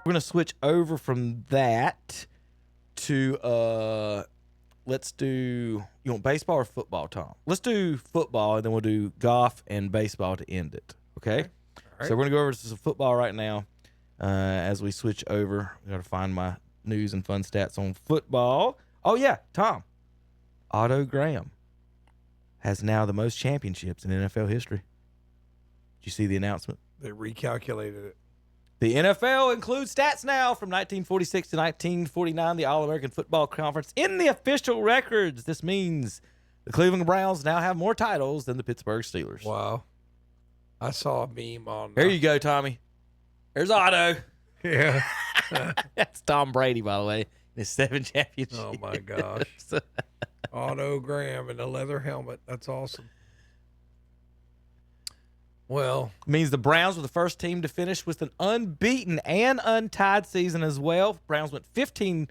We're going to switch over from that to let's do, you want baseball or football, Tom? Let's do football, and then we'll do golf and baseball to end it. Okay? All right. So we're going to go over to some football right now. As we switch over, I got to find my news and fun stats on football. Oh, yeah, Tom. Otto Graham has now the most championships in NFL history. Did you see the announcement? They recalculated it. The NFL includes stats now from 1946 to 1949, the All-American Football Conference, in the official records. This means the Cleveland Browns now have more titles than the Pittsburgh Steelers. Wow. I saw a meme on... There you go, Tommy. There's Otto. Yeah. That's Tom Brady, by the way. His 7 championships. Oh, my gosh. Otto Graham in a leather helmet. That's awesome. Well, Means the Browns were the first team to finish with an unbeaten and untied season as well. Browns went 15-0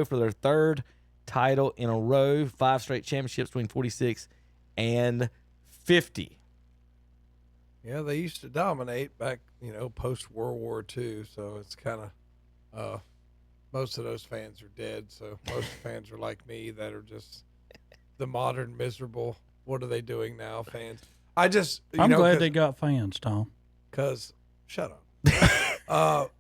for their third title in a row. 5 straight championships between 46 and 50. yeah, they used to dominate back, post World War II. So it's kind of, most of those fans are dead. So most fans are like me that are just the modern miserable. What are they doing now, fans? I'm glad they got fans, Tom. Because, shut up.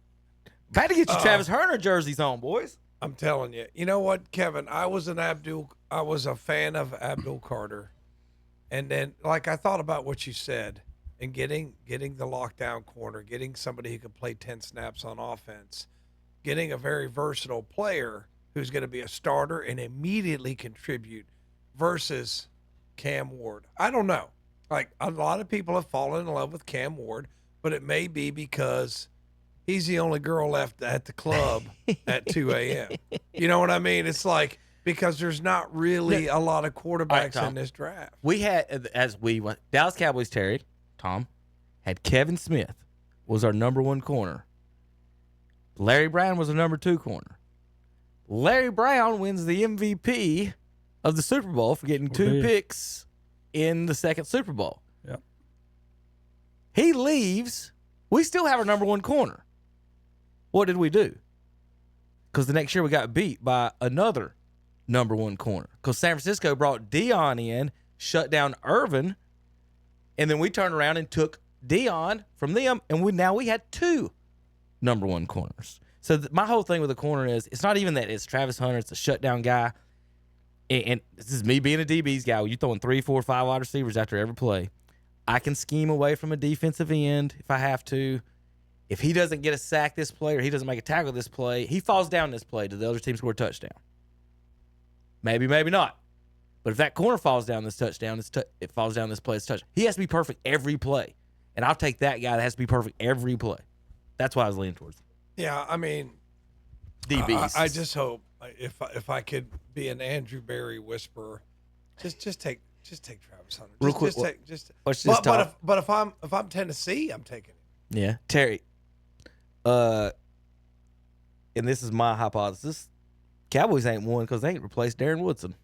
Had to get your Travis Hunter jerseys on, boys. I'm telling you. You know what, Kevin? I was a fan of Abdul Carter. And then, I thought about what you said and getting the lockdown corner, getting somebody who could play 10 snaps on offense, getting a very versatile player who's going to be a starter and immediately contribute versus Cam Ward. I don't know. A lot of people have fallen in love with Cam Ward, but it may be because he's the only girl left at the club at 2 a.m. You know what I mean? It's because there's not really a lot of quarterbacks in this draft. We had, as we went, Dallas Cowboys, Terry, Tom, had Kevin Smith was our number 1 corner. Larry Brown was our number 2 corner. Larry Brown wins the MVP of the Super Bowl for getting 2 picks in the second Super Bowl. Yep. He leaves. We still have our number 1 corner. What did we do? Because the next year we got beat by another number 1 corner. Because San Francisco brought Dion in, shut down Irvin, and then we turned around and took Dion from them, and now we had 2 number 1 corners. So my whole thing with the corner is, it's not even that it's Travis Hunter, it's a shutdown guy. And this is me being a DB's guy. You're throwing 3, 4, 5 wide receivers after every play. I can scheme away from a defensive end if I have to. If he doesn't get a sack this play or he doesn't make a tackle this play, he falls down this play. Does the other team score a touchdown? Maybe, maybe not. But if that corner falls down this touchdown, it falls down this play, it's touchdown. He has to be perfect every play. And I'll take that guy that has to be perfect every play. That's why I was leaning towards. Yeah, I mean, DBs. I just hope if I could be an Andrew Berry whisperer, just take Travis Hunter. Real quick, but if I'm Tennessee, I'm taking it. Yeah, Terry. And this is my hypothesis. Cowboys ain't won because they ain't replaced Darren Woodson.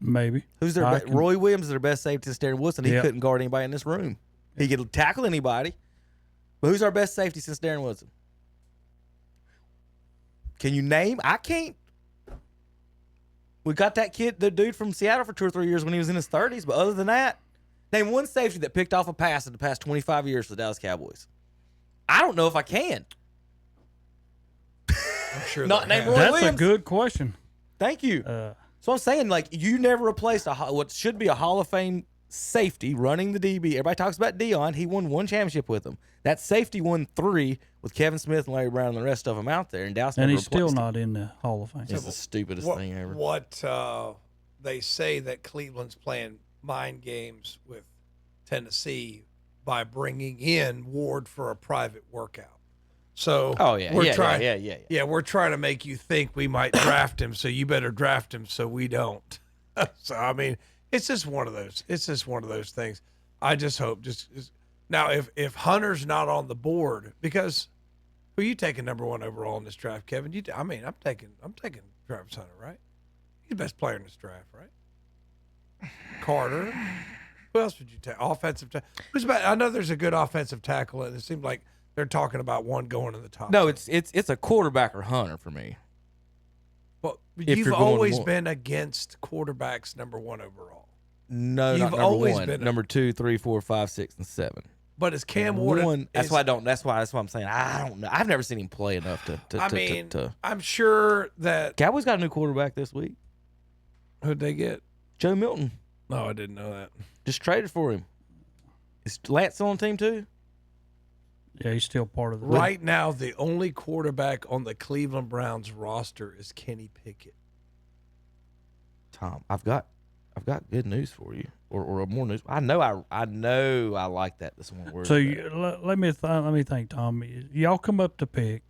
Maybe. Who's their Roy Williams is their best safety since Darren Woodson. He couldn't guard anybody in this room. He could tackle anybody. But who's our best safety since Darren Woodson? Can you name? I can't. We got that the dude from Seattle for 2 or 3 years when he was in his 30s. But other than that, name one safety that picked off a pass in the past 25 years for the Dallas Cowboys. I don't know if I can. I'm sure Not name Roy That's Williams. a good question. Thank you. So I'm saying, you never replaced what should be a Hall of Fame safety running the DB. Everybody talks about Dion. He won 1 championship with them. That safety won 3 with Kevin Smith and Larry Brown and the rest of them out there. And Dallas and never he's still replaced not in the Hall of Fame. It's the stupidest thing ever. What they say that Cleveland's playing mind games with Tennessee by bringing in Ward for a private workout. So we're trying to make you think we might draft him, so you better draft him so we don't. So I mean, it's just one of those. It's just one of those things. I just hope just now if Hunter's not on the board, because who are you taking number 1 overall in this draft, Kevin? I'm taking Travis Hunter, right? He's the best player in this draft, right? Carter. Who else would you take? Offensive tackle. I know there's a good offensive tackle, and it seemed like They're talking about one going in the top. No, 10. it's a quarterback or hunter for me. Well, if you've you're going always one. been against quarterbacks number 1 overall. No, You've not number always one. been a- Number 2, 3, 4, 5, 6, and 7. But as Cam Ward, One. That's why I don't. That's why I'm saying I don't know. I've never seen him play enough to. I'm sure that Cowboys got a new quarterback this week. who'd they get? Joe Milton No, I didn't know that. just traded for him. Is Lance still on the team too? Yeah, he's still part of the Right now, the only quarterback on the Cleveland Browns roster is Kenny Pickett. Tom, I've got good news for you, or more news. I know I like that. This one word. So let me think, Tom. Y'all come up to pick,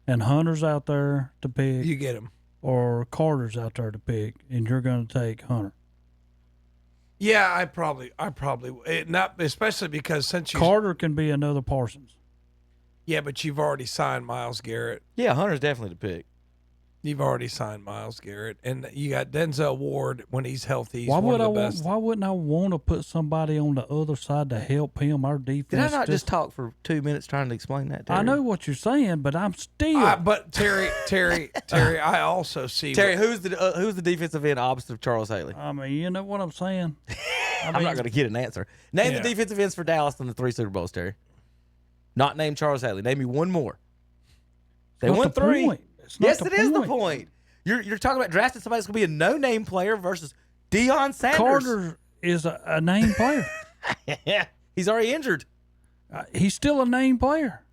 and Hunter's out there to pick, You get him. or Carter's out there to pick, and you're going to take Hunter. Yeah, I probably not, especially because since you. Carter can be another Parsons. Yeah, but you've already signed Miles Garrett. Yeah, Hunter's definitely the pick. You've already signed Miles Garrett, and you got Denzel Ward when he's healthy. He's Why one would of the best. Why wouldn't I want to put somebody on the other side to help him? Our defense. Did I not just talk for 2 minutes trying to explain that? Terry? I know what you're saying, but I'm still. But Terry, I also see Terry, who's the defensive end opposite of Charles Haley? I mean, you know what I'm saying. I'm not going to get an answer. Name Yeah. the defensive ends for Dallas in the 3 Super Bowls, Terry. Not name Charles Haley. Name me one more. They Not won the 3. point. It's not Yes, the it is the point. point. You're talking about drafting somebody that's going to be a no-name player versus Deion Sanders. Carter is a name player. Yeah, he's already injured. He's still a name player.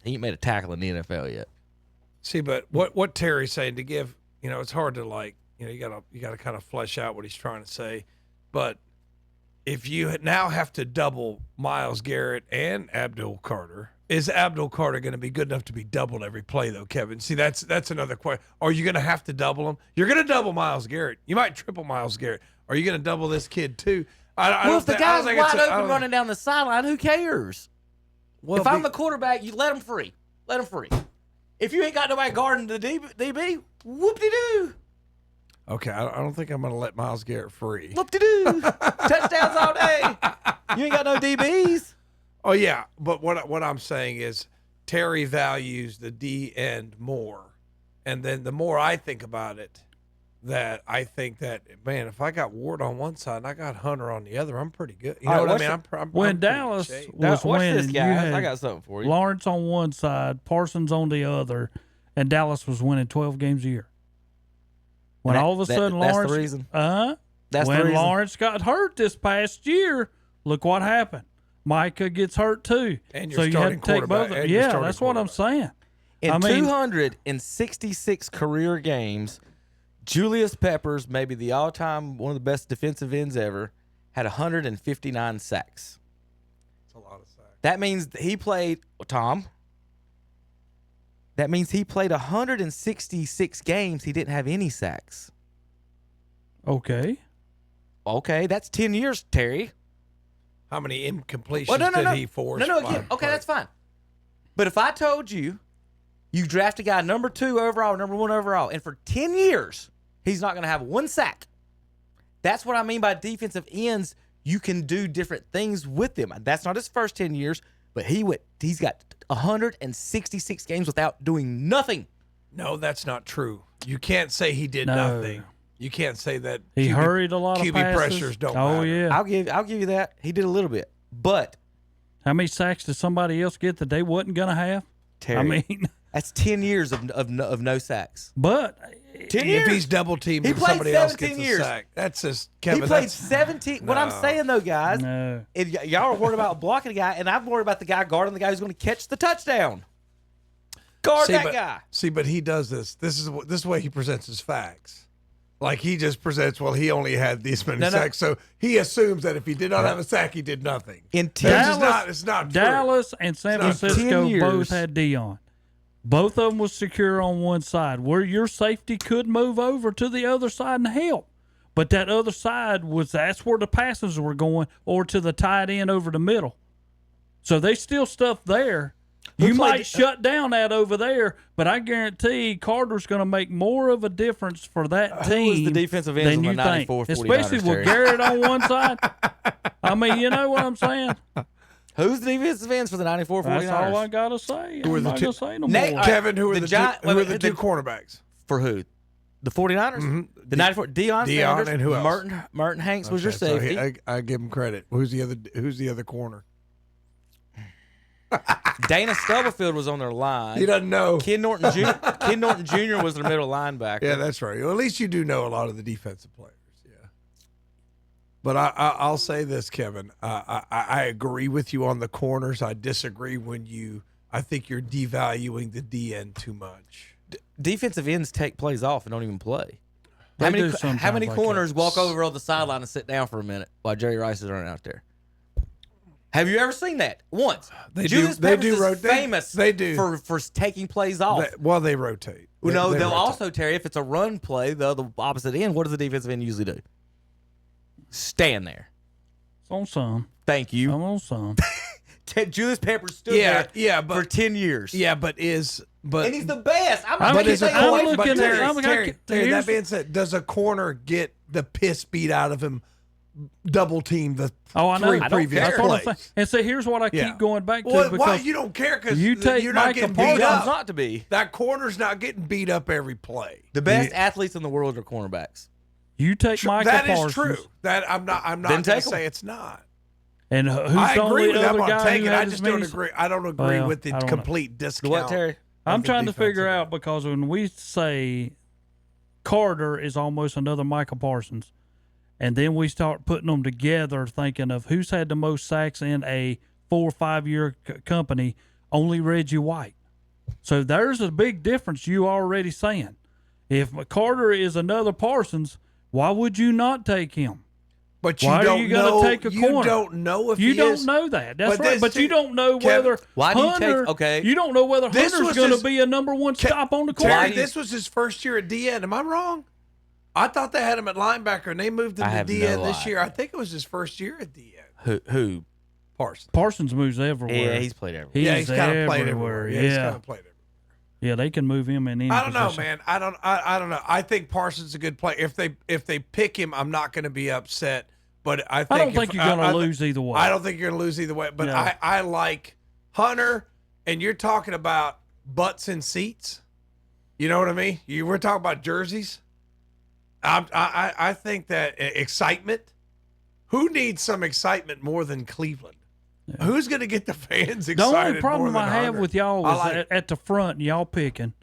He ain't made a tackle in the NFL yet. See, but what Terry's saying to give, it's hard to you gotta kind of flesh out what he's trying to say. But if you now have to double Miles Garrett and Abdul Carter, is Abdul Carter going to be good enough to be doubled every play though, Kevin? See, that's another question. Are you going to have to double him? You're going to double Miles Garrett. You might triple Miles Garrett. Are you going to double this kid too? Well, if the guy's wide open running down the sideline, who cares? Well, if I'm the quarterback, you let him free. Let him free. If you ain't got nobody guarding the DB, whoop-de-doo. Okay, I don't think I'm going to let Miles Garrett free. Whoop-de-doo. Touchdowns all day. You ain't got no DBs. Oh yeah, but what I'm saying is Terry values the D end more, and then the more I think about it, that I think that man, if I got Ward on one side and I got Hunter on the other, I'm pretty good. You know what I mean? I'm When pretty Dallas in shape. was Watch winning, this, you guys. had I got something for you. Lawrence on one side, Parsons on the other, and Dallas was winning 12 games a year. When That- all of a that- sudden that's the Lawrence, reason. That's That's the when reason. Lawrence got hurt this past year. Look what happened. Micah gets hurt too. And so your you had starting to take quarterback- both of them. and your Yeah, starting that's what I'm saying. In I mean- 266 career games, Julius Peppers, maybe the all-time one of the best defensive ends ever, had 159 sacks. That's a lot of sacks. That means he played, Tom. That means he played 166 games. He didn't have any sacks. Okay. Okay, that's 10 years, Terry. How many incompletions Well, no. did he force? No, by again, okay, play? that's fine. But if I told you, you draft a guy number 2 overall, number 1 overall, and for 10 years, he's not going to have one sack. That's what I mean by defensive ends. You can do different things with them. That's not his first 10 years, but he's got 166 games without doing nothing. No, that's not true. You can't say he did No. nothing. You can't say that He QB hurried a lot of QB passes. pressures don't Oh, matter. yeah. I'll give you that. He did a little bit. But How many sacks did somebody else get that they wasn't going to have? Terry, I mean, that's 10 years of no sacks. but 10 If years. he's double teamed He and played somebody else gets 17 a years. sack, that's just He Kevin. played that's, 17. What I'm No. saying, though, guys, no. y'all are worried about blocking a guy, and I'm worried about the guy guarding the guy who's going to catch the touchdown. Guard that guy. See, but he does this. This is the way he presents his facts. Like he just presents, well, he only had these many No. sacks, so he assumes that if he did not have a sack, he did nothing. In 10 That's just not. It's not true. Dallas and San It's not true. Francisco 10 years. both had Dion. Both of them was secure on one side, where your safety could move over to the other side and help. But that other side that's where the passes were going, or to the tight end over the middle. So they still stuff there. You might shut down that over there, but I guarantee Carter's going to make more of a difference for that team. Who was the defensive ends than on the you think, 94 49ers, especially Terry? with Garrett on one side. I mean, you know what I'm saying? Who's the defensive ends for the 94 49ers? That's all I gotta say. Who are the I'm not two- gonna say no Nate, more. Kevin, who are The the, Gi- two, who are the wait, two the- cornerbacks? For who? The 49ers? The 94. Deion Sanders. and who else? Martin Hanks was your Okay, so safety. I give him credit. Who's the other corner? Dana Stubblefield was on their line. He doesn't know. Ken Norton Jr. was their middle linebacker. Yeah, that's right. Well, at least you do know a lot of the defensive players. Yeah. But I'll say this, Kevin. I agree with you on the corners. I disagree I think you're devaluing the DN too much. Defensive ends take plays off and don't even play. They How do many sometimes like corners that. walk over on the sideline and sit down for a minute while Jerry Rice is running out there? Have you ever seen that? Once. Julius Peppers is rotate. famous They do. for taking plays off. They rotate. No, They they'll rotate. also, Terry, if it's a run play, the opposite end, what does the defensive end usually do? Stand there. It's on some. Thank you. I'm on some. Julius Peppers stood Yeah, there for 10 years. Yeah, but And he's the best. I'm I'm not looking- taking I'm away from looking at- Terry. I'm- Terry, here's- that being said, does a corner get the piss beat out of him, double team the Oh, I know. three I don't previous care. That's what I'm plays? saying. And so here's what I Yeah. keep going back to Well, because why you don't care? Because you take you're not Micah getting Parsons beat up. Not to be. That corner's not getting beat up every play. The best athletes in the world are cornerbacks. you take Micah That is Parsons. true. That I'm not Then going to take 'em. say it's not. And who's I the agree only with that. other I'm guy taking. who I had just as don't many- agree. I don't agree Well, with the I don't know. complete The discount. what, Terry? I'm of the trying to figure defensive out because when we say Carter is almost another Micah Parsons, and then we start putting them together, thinking of who's had the most sacks in a 4 or 5 year company, only Reggie White. So there's a big difference. You already saying if Carter is another Parsons, why would you not take him? But you Why are don't you gonna know. take a you corner? don't know if You he don't is. know that. That's But right. this- But you don't know Kevin, whether why do you Hunter, take- okay. You don't know whether This Hunter's was going his- to be a number one stop on the corner. Terry, this was his first year at DN. Am I wrong? I thought they had him at linebacker, and they moved him I to have DN no this year. I idea. think it was his first year at DN. Who? Parsons. Parsons moves everywhere. Yeah, he's played everywhere. He's, He's kind of played everywhere. everywhere. Yeah, He's kind of played everywhere. Yeah, they can move him in any I don't know, position. man. I don't know. I think Parsons is a good player. If they pick him, I'm not going to be upset. But I don't think you're gonna lose either way. I don't think you're going to lose either way. But Yeah. I like Hunter, and you're talking about butts and seats. You know what I mean? We're talking about jerseys. I think that excitement. Who needs some excitement more than Cleveland? Yeah. Who's going to get the fans excited? The only more problem than I have Hunter? with y'all I is like- at the front, y'all picking.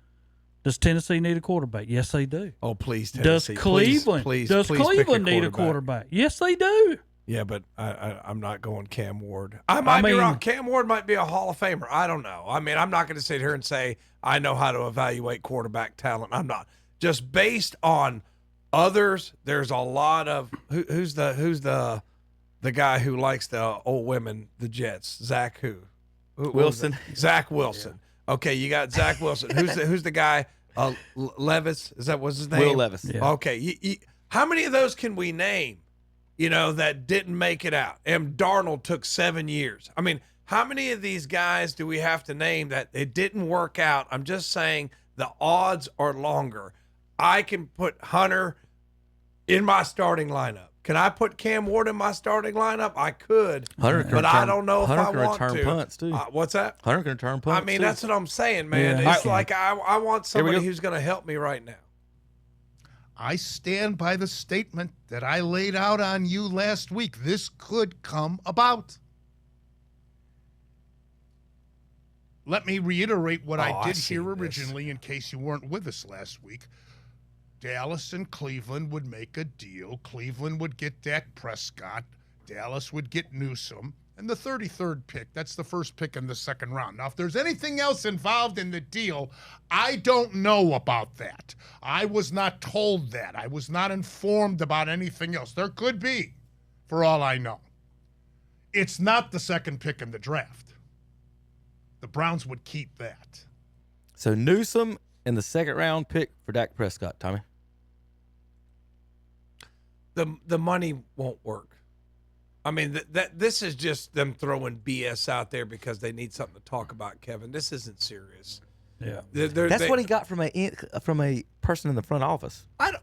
Does Tennessee need a quarterback? Yes, they do. Oh, please, Does Tennessee. Cleveland? Please does pick your Cleveland need a quarterback? Yes, they do. Yeah, but I'm not going Cam Ward. I might be mean- wrong. Cam Ward might be a Hall of Famer. I don't know. I mean, I'm not going to sit here and say I know how to evaluate quarterback talent. I'm not. Just based on others, there's a lot of who's the guy who likes the old women, the Jets. Zach who? Wilson. Zach Wilson. Okay, you got Zach Wilson. Who's the guy? Levis. Is that what's his name? Will Levis. Yeah. Okay. How many of those can we name? That didn't make it out. And Darnold took 7 years. I mean, how many of these guys do we have to name that it didn't work out? I'm just saying the odds are longer. I can put Hunter in my starting lineup. Can I put Cam Ward in my starting lineup? I could, Hunter can but I return- don't know if Hunter I can want return to. punts, too. What's that? Hunter can return punts. I mean, too. that's what I'm saying, man. Yeah, It's like I want Here we somebody go. who's going to help me right now. I stand by the statement that I laid out on you last week. This could come about. Let me reiterate what Oh, I I did see here this. originally in case you weren't with us last week. Dallas and Cleveland would make a deal. Cleveland would get Dak Prescott. Dallas would get Newsom. And the 33rd pick, that's the first pick in the second round. Now, if there's anything else involved in the deal, I don't know about that. I was not told that. I was not informed about anything else. There could be, for all I know. It's not the second pick in the draft. The Browns would keep that. So Newsom in the second round pick for Dak Prescott, Tommy. The money won't work. I mean, this is just them throwing BS out there because they need something to talk about, Kevin. This isn't serious. Yeah. That's what he got from a person in the front office. I don't.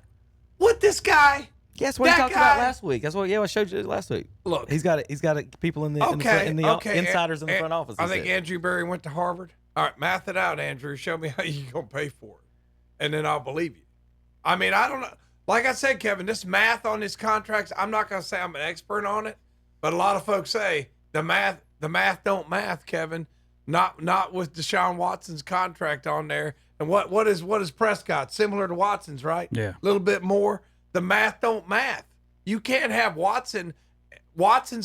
What this guy? Yeah, that's what he talked about last week. That's what I showed you last week. Look, he's got people in the insiders in the front office. I think Andrew Berry went to Harvard. All right, math it out, Andrew. Show me how you're gonna pay for it, and then I'll believe you. I mean, I don't know. Like I said, Kevin, this math on his contracts, I'm not gonna say I'm an expert on it, but a lot of folks say the math don't math, Kevin. Not with Deshaun Watson's contract on there. And what is Prescott? Similar to Watson's, right? Yeah. A little bit more. The math don't math. You can't have Watson's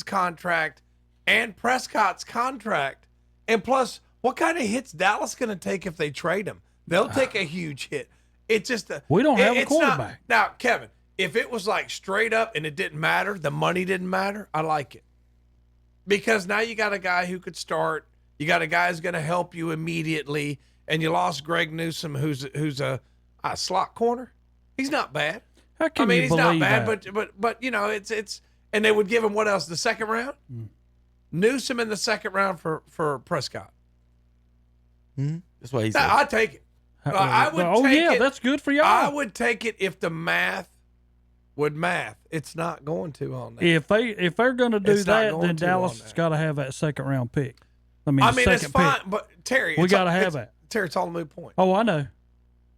contract and Prescott's contract. And plus, what kind of hits Dallas going to take if they trade him? They'll take a huge hit. It's just we don't have a quarterback. Now, Kevin, if it was like straight up and it didn't matter, the money didn't matter, I like it. Because now you got a guy who could start. You got a guy who's going to help you immediately, and you lost Greg Newsome, who's a slot corner. He's not bad. How can you he's believe not bad, that? but you know it's and they would give him what else? The second round, Newsome in the second round for Prescott. That's what he said. I take it. I would. Take it. That's good for y'all. I would take it if the math would math. It's not going to on that. If they're going to do that, then Dallas has got to have that second round pick. I mean, it's fine, pick. but Terry, we got to have that. Terry, it's all a moot point. Oh, I know.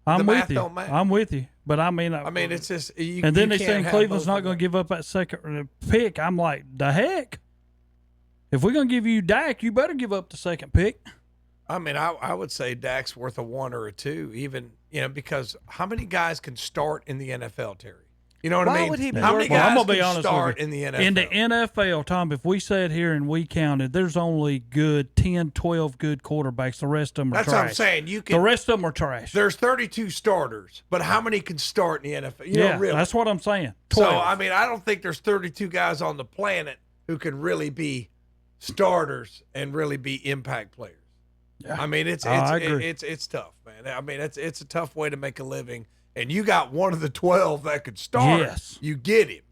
I'm The with math you. don't matter. I'm with you. But I mean, it's just. And then they saying Cleveland's not going to give up that second pick. I'm like, the heck? If we're going to give you Dak, you better give up the second pick. I mean, I would say Dak's worth a 1 or a 2, even because how many guys can start in the NFL, Terry? You know what I mean? Would he be how many Well, I'm guys gonna be can honest start with you. in the NFL? In the NFL, Tom, if we sat here and we counted, there's only good 10, 12 good quarterbacks. The rest of them are That's trash. what I'm saying. You The can. rest of them are trash. There's 32 starters, but how many can start in the NFL? You know, really. That's what I'm saying. 12. So I mean, I don't think there's 32 guys on the planet who can really be starters and really be impact players. Yeah. I mean, it's tough, man. I mean, it's a tough way to make a living. And you got one of the 12 that could start. Yes. You get him,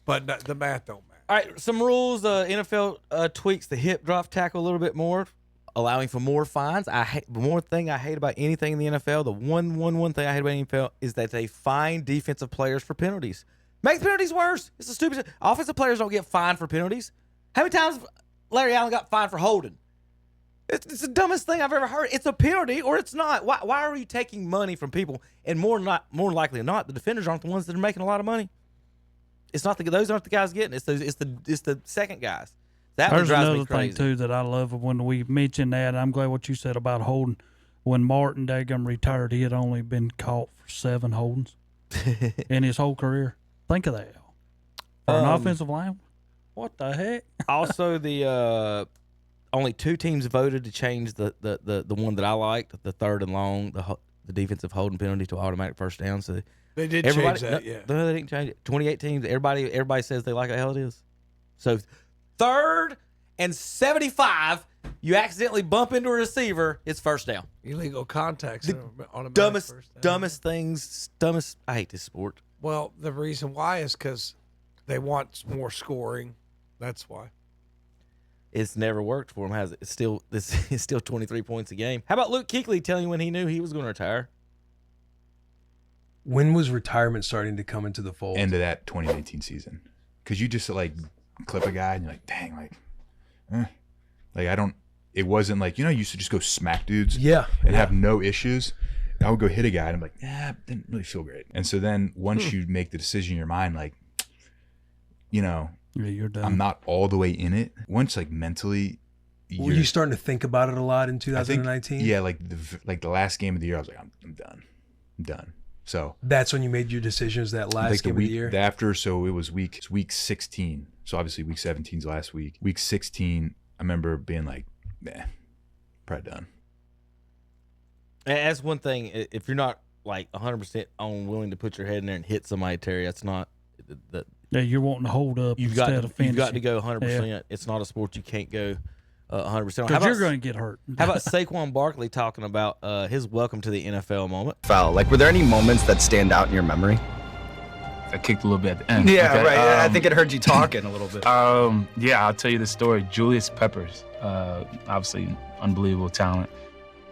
but the math don't matter. All right, some rules. NFL tweaks the hip drop tackle a little bit more, allowing for more fines. One thing I hate about anything in the NFL, the one thing I hate about the NFL is that they fine defensive players for penalties. Make penalties worse. It's a stupid. Offensive players don't get fined for penalties. How many times Larry Allen got fined for holding? It's the dumbest thing I've ever heard. It's a penalty or it's not. Why are you taking money from people? And more likely than not, the defenders aren't the ones that are making a lot of money. It's not those aren't the guys getting it. It's the second guys. That There's drives another me crazy. thing too that I love when we mentioned that. I'm glad what you said about holding. When Martin Dagum retired, he had only been caught for 7 holdings in his whole career. Think of that. For an offensive lineman, what the heck? Also, the only 2 teams voted to change the one that I liked, the third and long, the defensive holding penalty to automatic first down. So They did change that, yeah. No, they didn't change it. 28 teams. Everybody says they like how it is. So 3rd and 75, you accidentally bump into a receiver, it's first down. Illegal contacts. Dumbest things. I hate this sport. Well, the reason why is because they want more scoring. That's why. It's never worked for him, has it? It's still 23 points a game. How about Luke Keuchly telling you when he knew he was going to retire? When was retirement starting to come into the fold? End of that 2019 season. Because you just like clip a guy and you're like, dang, like I don't. It wasn't like, you used to just go smack dudes, and have no issues. I would go hit a guy and I'm like, it didn't really feel great. And so then once you make the decision in your mind, like, Yeah, you're done. I'm not all the way in it. Once like mentally, were you starting to think about it a lot in 2019? Yeah, like the last game of the year, I was like, I'm done. I'm done. So that's when you made your decisions. That last game of the year after. So it was week 16. So obviously week 17's last week. Week 16, I remember being like, probably done. And that's one thing. If you're not like 100% willing to put your head in there and hit somebody, Terry, that's not the. Yeah, you're wanting to hold up You've instead of finishing. You've got to go 100%. Yeah. It's not a sport you can't go 100%. Because you're going to get hurt. How about Saquon Barkley talking about his welcome to the NFL moment? Foul. Like, were there any moments that stand out in your memory? I kicked a little bit at the end. Yeah, okay. right. I think it heard you talking a little bit. Yeah, I'll tell you the story. Julius Peppers, obviously unbelievable talent.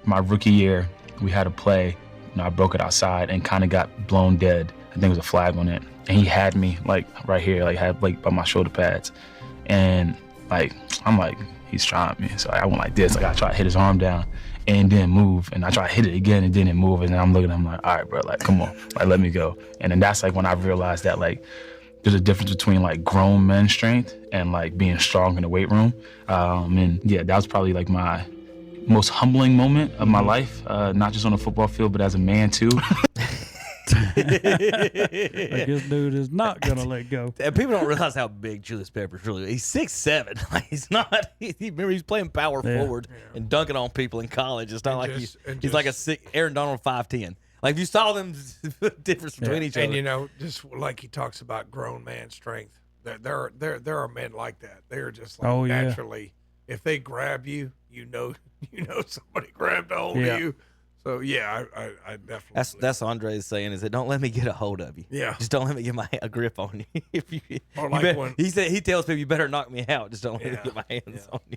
My rookie year, we had a play. I broke it outside and kind of got blown dead. think it was a flag on it, and he had me like right here, like had like by my shoulder pads, and like I'm like he's trying me, so I went like this, like I tried to hit his arm down, and didn't move, and I tried to hit it again and didn't move, and then I'm looking at him like, all right, bro, like come on, like let me go, and then that's like when I realized that like there's a difference between like grown men strength and like being strong in the weight room, and yeah, that was probably like my most humbling moment of my life, not just on the football field, but as a man too. Like this dude is not gonna let go. And people don't realize how big Julius Peppers really is. He's 6'7". Like he's not. Remember, he's playing power forward and dunking on people in college. It's not And like just- he's like a Aaron Donald 5'10". Like if you saw them difference between each other. And you know, just like he talks about grown man strength, there are men like that. They're just like naturally, if they grab you, you know somebody grabbed a hold of you. So yeah, I definitely. That's what Andre's saying is that don't let me get a hold of you. Yeah. Just don't let me get a grip on you. If you, Or you like better, when- he tells people you better knock me out. Just don't let me get my hands Yeah. on you.